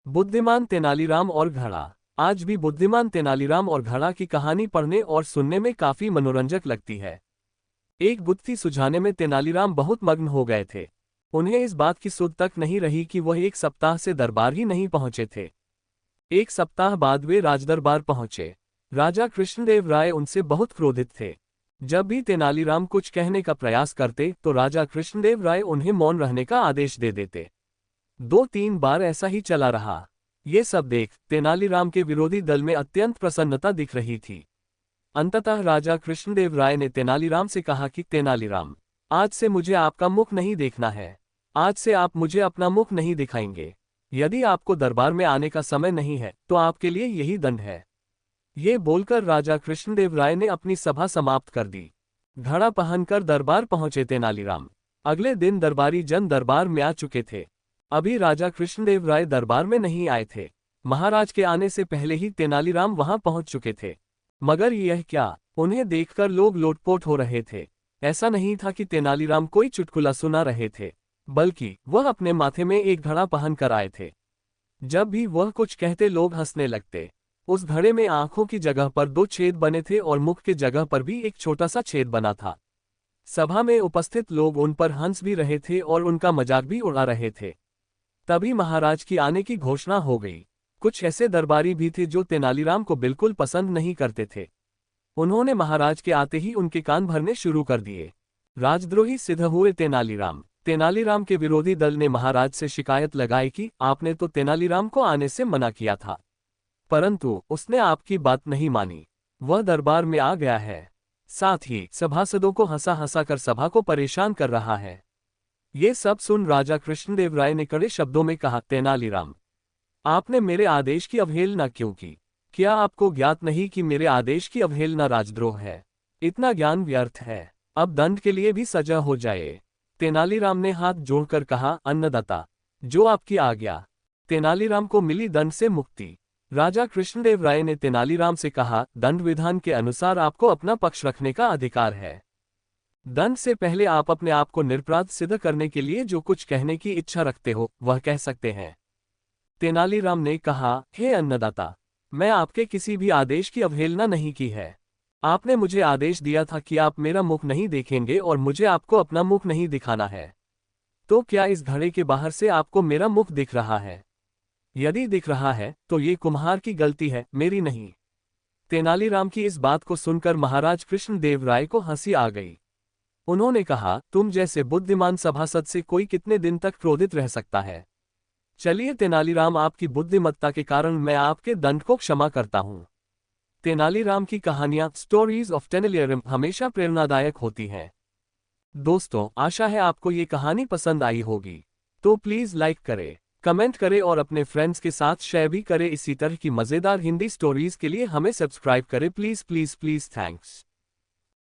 बुद्धिमान तेनालीराम और घड़ा। आज भी बुद्धिमान तेनालीराम और घड़ा की कहानी पढ़ने और सुनने में काफी मनोरंजक लगती है। एक बुद्धि सुझाने में तेनालीराम बहुत मग्न हो गए थे। उन्हें इस बात की सुध तक नहीं रही कि वह एक सप्ताह से दरबार ही नहीं पहुंचे थे। एक सप्ताह बाद वे राजदरबार पहुंचे। राजा कृष्णदेव राय उनसे बहुत क्रोधित थे। जब भी तेनालीराम कुछ कहने का प्रयास करते तो राजा कृष्णदेव राय उन्हें मौन रहने का आदेश दे देते। 2-3 बार ऐसा ही चला रहा। ये सब देख तेनालीराम के विरोधी दल में अत्यंत प्रसन्नता दिख रही थी। अंततः राजा कृष्णदेव राय ने तेनालीराम से कहा कि तेनालीराम, आज से मुझे आपका मुख नहीं देखना है। आज से आप मुझे अपना मुख नहीं दिखाएंगे। यदि आपको दरबार में आने का समय नहीं है तो आपके लिए यही दंड है। ये बोलकर राजा कृष्णदेव राय ने अपनी सभा समाप्त कर दी। घड़ा पहनकर दरबार पहुंचे तेनालीराम। अगले दिन दरबारी जन दरबार में आ चुके थे। अभी राजा कृष्णदेव राय दरबार में नहीं आए थे। महाराज के आने से पहले ही तेनालीराम वहां पहुंच चुके थे। मगर यह क्या, उन्हें देखकर लोग लोटपोट हो रहे थे। ऐसा नहीं था कि तेनालीराम कोई चुटकुला सुना रहे थे, बल्कि वह अपने माथे में एक घड़ा पहनकर आए थे। जब भी वह कुछ कहते लोग हंसने लगते। उस घड़े में आंखों की जगह पर 2 छेद बने थे और मुख की जगह पर भी एक छोटा सा छेद बना था। सभा में उपस्थित लोग उन पर हंस भी रहे थे और उनका मजाक भी उड़ा रहे थे। तभी महाराज की आने की घोषणा हो गई। कुछ ऐसे दरबारी भी थे जो तेनालीराम को बिल्कुल पसंद नहीं करते थे। उन्होंने महाराज के आते ही उनके कान भरने शुरू कर दिए। राजद्रोही सिद्ध हुए तेनालीराम। तेनालीराम के विरोधी दल ने महाराज से शिकायत लगाई कि आपने तो तेनालीराम को आने से मना किया था, परंतु उसने आपकी बात नहीं मानी। वह दरबार में आ गया है, साथ ही सभासदों को हंसा हंसा कर सभा को परेशान कर रहा है। ये सब सुन राजा कृष्णदेव राय ने कड़े शब्दों में कहा, तेनालीराम, आपने मेरे आदेश की अवहेलना क्यों की? क्या आपको ज्ञात नहीं कि मेरे आदेश की अवहेलना राजद्रोह है? इतना ज्ञान व्यर्थ है। अब दंड के लिए भी सजा हो जाए। तेनालीराम ने हाथ जोड़कर कहा, अन्नदाता, जो आपकी आज्ञा। तेनालीराम को मिली दंड से मुक्ति। राजा कृष्णदेव राय ने तेनालीराम से कहा, दंड विधान के अनुसार आपको अपना पक्ष रखने का अधिकार है। दंड से पहले आप अपने आप को निरपराध सिद्ध करने के लिए जो कुछ कहने की इच्छा रखते हो वह कह सकते हैं। तेनालीराम ने कहा, हे अन्नदाता, मैं आपके किसी भी आदेश की अवहेलना नहीं की है। आपने मुझे आदेश दिया था कि आप मेरा मुख नहीं देखेंगे और मुझे आपको अपना मुख नहीं दिखाना है। तो क्या इस घड़े के बाहर से आपको मेरा मुख दिख रहा है? यदि दिख रहा है तो ये कुम्हार की गलती है, मेरी नहीं। तेनालीराम की इस बात को सुनकर महाराज कृष्णदेव राय को हंसी आ गई। उन्होंने कहा, तुम जैसे बुद्धिमान सभासद से कोई कितने दिन तक क्रोधित रह सकता है? चलिए तेनालीराम, आपकी बुद्धिमत्ता के कारण मैं आपके दंड को क्षमा करता हूं। तेनालीराम की कहानियां, स्टोरीज ऑफ टेनालीराम, हमेशा प्रेरणादायक होती हैं। दोस्तों, आशा है आपको ये कहानी पसंद आई होगी। तो प्लीज लाइक करें, कमेंट करें और अपने फ्रेंड्स के साथ शेयर भी करें। इसी तरह की मजेदार हिंदी स्टोरीज के लिए हमें सब्सक्राइब करें। Please please please, thanks.